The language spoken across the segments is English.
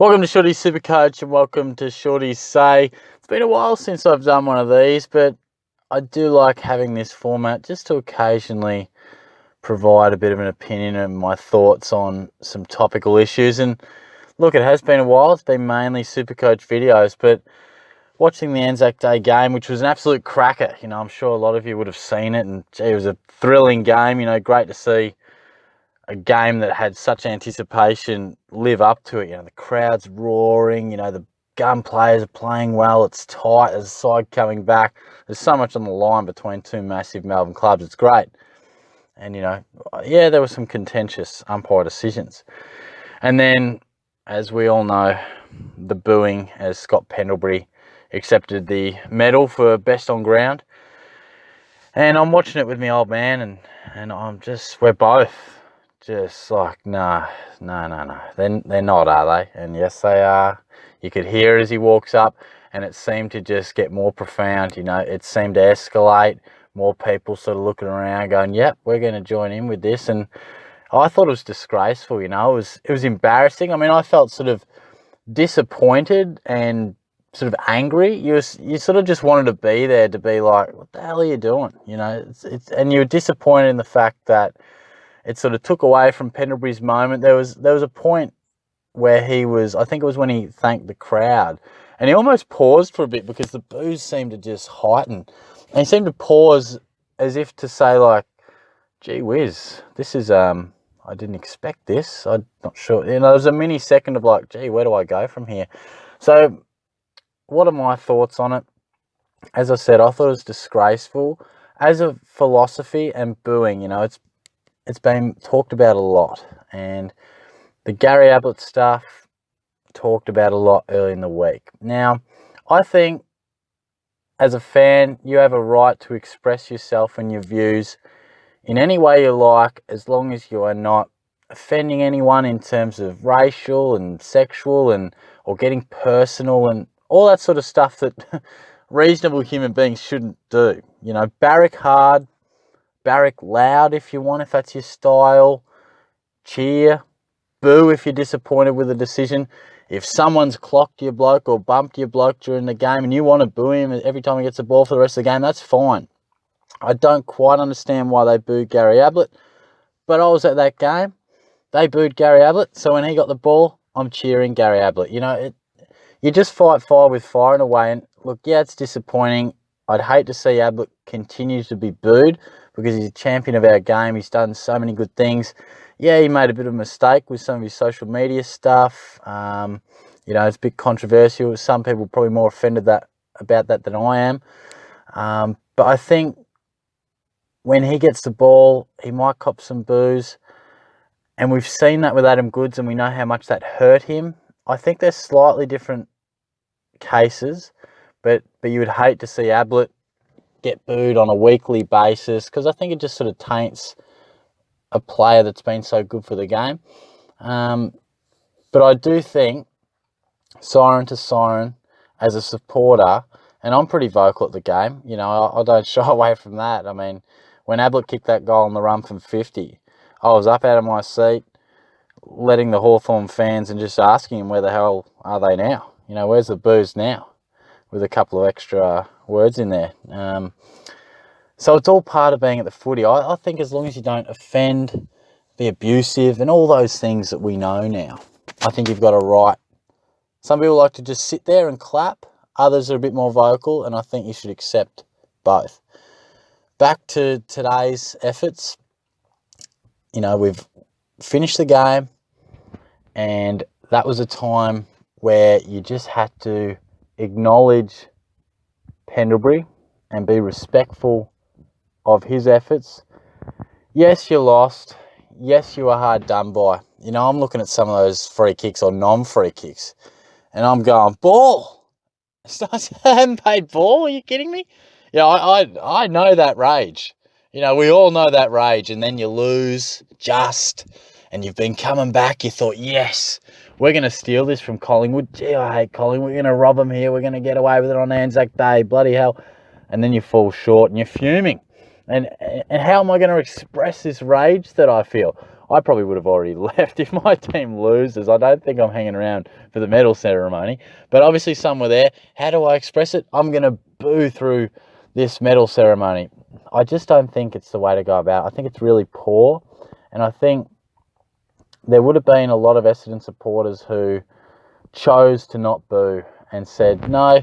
Welcome to Shorty's Supercoach and welcome to Shorty's Say. It's been a while since I've done one of these, but I do like having this format just to occasionally provide a bit of an opinion and my thoughts on some topical issues. And look, it has been a while. It's been mainly Supercoach videos, but watching the Anzac Day game, which was an absolute cracker, I'm sure a lot of you would have seen it, and gee, it was a thrilling game. Great to see a game that had such anticipation live up to it. The crowd's roaring, the gun players are playing well, it's tight, there's a side coming back. There's so much on the line between two massive Melbourne clubs. It's great. And, there were some contentious umpire decisions. And then, as we all know, the booing as Scott Pendlebury accepted the medal for best on ground. And I'm watching it with my old man, and we're both just like, no. They're not, are they? And yes, they are. You could hear it as he walks up, and it seemed to just get more profound. It seemed to escalate. More people sort of looking around going, yep, we're going to join in with this. And I thought it was disgraceful, it was embarrassing. I mean, I felt sort of disappointed and sort of angry. You sort of just wanted to be there to be like, what the hell are you doing? And you were disappointed in the fact that it sort of took away from Pendlebury's moment. There was a point where I think it was when he thanked the crowd, and he almost paused for a bit because the boos seemed to just heighten. And he seemed to pause as if to say like, gee whiz, this is, I didn't expect this. I'm not sure. There was a mini second of like, gee, where do I go from here? So what are my thoughts on it? As I said, I thought it was disgraceful. As a philosophy and booing, it's been talked about a lot, and the Gary Ablett stuff talked about a lot early in the week. Now, I think as a fan, you have a right to express yourself and your views in any way you like, as long as you are not offending anyone in terms of racial and sexual or getting personal and all that sort of stuff that reasonable human beings shouldn't do. Barrack hard, barrack loud if you want, if that's your style. Cheer, boo if you're disappointed with a decision. If someone's clocked your bloke or bumped your bloke during the game and you want to boo him every time he gets the ball for the rest of the game, that's fine. I don't quite understand why they booed Gary Ablett, but I was at that game. They booed Gary Ablett, so when he got the ball, I'm cheering Gary Ablett. You just fight fire with fire in a way. And look, yeah, it's disappointing. I'd hate to see Ablett continue to be booed because he's a champion of our game. He's done so many good things. Yeah, he made a bit of a mistake with some of his social media stuff. It's a bit controversial. Some people are probably more offended about that than I am. But I think when he gets the ball, he might cop some boos. And we've seen that with Adam Goodes, and we know how much that hurt him. I think they're slightly different cases, but you would hate to see Ablett get booed on a weekly basis, because I think it just sort of taints a player that's been so good for the game. But I do think, siren to siren, as a supporter, and I'm pretty vocal at the game, I don't shy away from that. I mean, when Ablett kicked that goal on the run from 50, I was up out of my seat, letting the Hawthorn fans and just asking him where the hell are they now? Where's the boos now? With a couple of extra words in there. So it's all part of being at the footy. I think as long as you don't offend, be abusive, and all those things that we know now, I think you've got a right. Some people like to just sit there and clap. Others are a bit more vocal, and I think you should accept both. Back to today's efforts. We've finished the game, and that was a time where you just had to acknowledge Pendlebury and be respectful of his efforts. Yes, you lost. Yes, you were hard done by. I'm looking at some of those free kicks or non-free kicks, and I'm going, ball. I haven't paid ball. Are you kidding me? I know that rage. We all know that rage, and then you lose and you've been coming back. You thought, yes, we're going to steal this from Collingwood. Gee, I hate Collingwood. We're going to rob them here. We're going to get away with it on Anzac Day. Bloody hell. And then you fall short and you're fuming. And how am I going to express this rage that I feel? I probably would have already left if my team loses. I don't think I'm hanging around for the medal ceremony. But obviously some were there. How do I express it? I'm going to boo through this medal ceremony. I just don't think it's the way to go about it. I think it's really poor. And I think there would have been a lot of Essendon supporters who chose to not boo and said, no,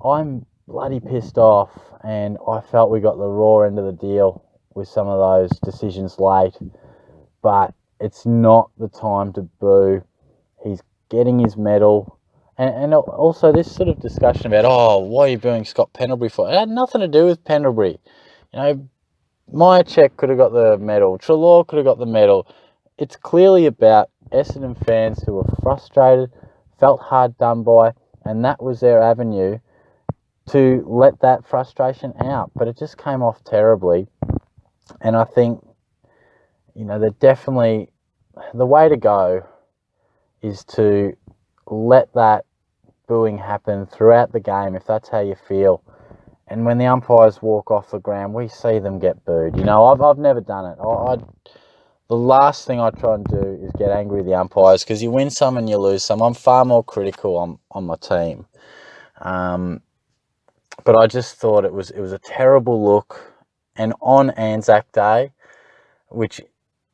I'm bloody pissed off, and I felt we got the raw end of the deal with some of those decisions late, but it's not the time to boo. He's getting his medal. And also this sort of discussion about, oh, why are you booing Scott Pendlebury for? It had nothing to do with Pendlebury. You know, Myercheck could have got the medal. Treloar could have got the medal. It's clearly about Essendon fans who were frustrated, felt hard done by, and that was their avenue to let that frustration out. But it just came off terribly. And I think, you know, the way to go is to let that booing happen throughout the game if that's how you feel. And when the umpires walk off the ground, we see them get booed. You know, I've never done it. The last thing I try and do is get angry with the umpires, because you win some and you lose some. I'm far more critical on my team. But I just thought it was a terrible look. And on Anzac Day, which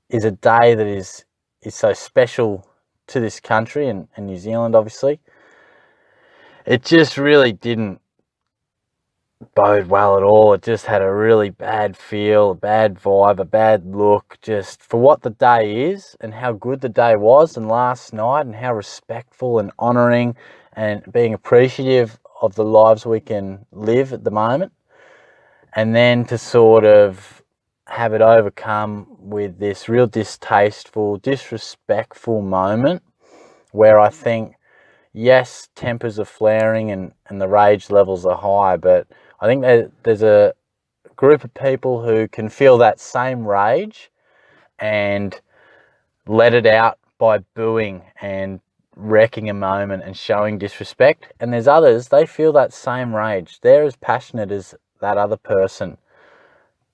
is a day that is so special to this country and New Zealand, obviously, it just really didn't bode well at all. It just had a really bad feel, a bad vibe, a bad look, just for what the day is and how good the day was and last night and how respectful and honouring and being appreciative of the lives we can live at the moment. And then to sort of have it overcome with this real distasteful, disrespectful moment where I think, yes, tempers are flaring and the rage levels are high, but I think there's a group of people who can feel that same rage and let it out by booing and wrecking a moment and showing disrespect. And there's others, they feel that same rage. They're as passionate as that other person,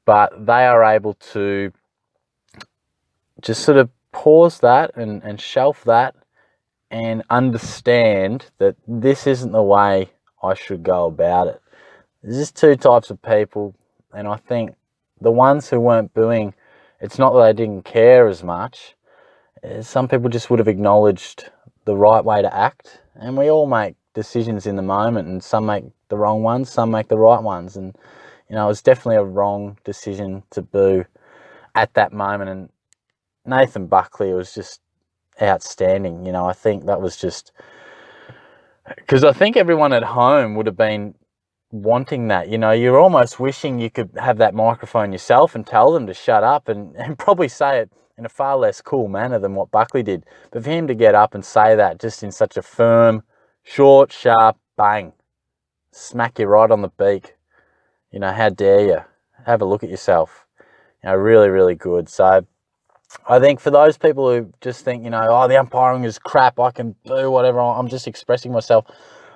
but they are able to just sort of pause that and shelf that and understand that this isn't the way I should go about it. There's just two types of people, and I think the ones who weren't booing, it's not that they didn't care as much. Some people just would have acknowledged the right way to act, and we all make decisions in the moment, and some make the wrong ones, some make the right ones, and you know, it was definitely a wrong decision to boo at that moment. And Nathan Buckley was just outstanding. You know, I think that was just because I think everyone at home would have been wanting that. You know, you're almost wishing you could have that microphone yourself and tell them to shut up and probably say it in a far less cool manner than what Buckley did. But for him to get up and say that just in such a firm, short, sharp bang, smack you right on the beak. You know, how dare you? Have a look at yourself. You know, really, really good. So I think for those people who just think, you know, oh, the umpiring is crap, I can do whatever, I'm just expressing myself,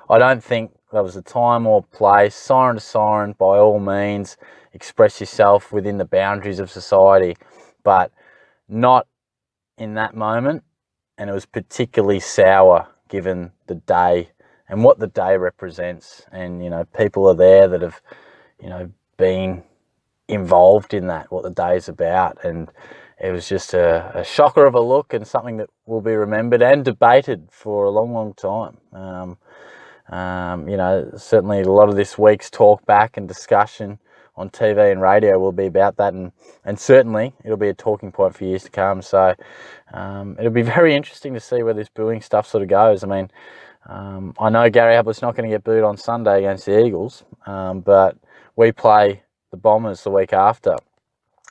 I don't think that was the time or place. Siren to siren, by all means, express yourself within the boundaries of society, but not in that moment. And it was particularly sour given the day and what the day represents. And, you know, people are there that have, you know, been involved in that, what the day is about. And it was just a shocker of a look and something that will be remembered and debated for a long, long time. You know, certainly a lot of this week's talk back and discussion on TV and radio will be about that, and certainly it'll be a talking point for years to come. So it'll be very interesting to see where this booing stuff sort of goes. I mean, I know Gary Ablett's not going to get booed on Sunday against the Eagles, but we play the Bombers the week after,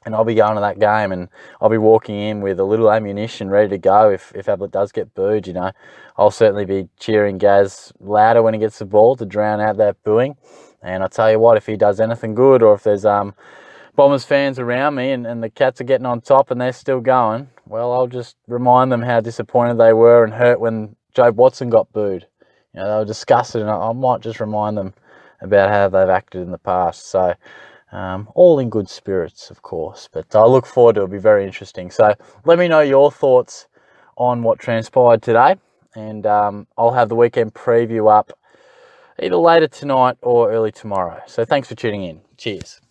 and I'll be going to that game, and I'll be walking in with a little ammunition ready to go if Ablett does get booed. You know, I'll certainly be cheering Gaz louder when he gets the ball to drown out that booing. And I tell you what, if he does anything good, or if there's Bombers fans around me and the Cats are getting on top and they're still going, well, I'll just remind them how disappointed they were and hurt when Joe Watson got booed. You know, they were disgusted, and I might just remind them about how they've acted in the past. So all in good spirits, of course. But I look forward to it. It'll be very interesting. So let me know your thoughts on what transpired today, and I'll have the weekend preview up either later tonight or early tomorrow. So thanks for tuning in. Cheers.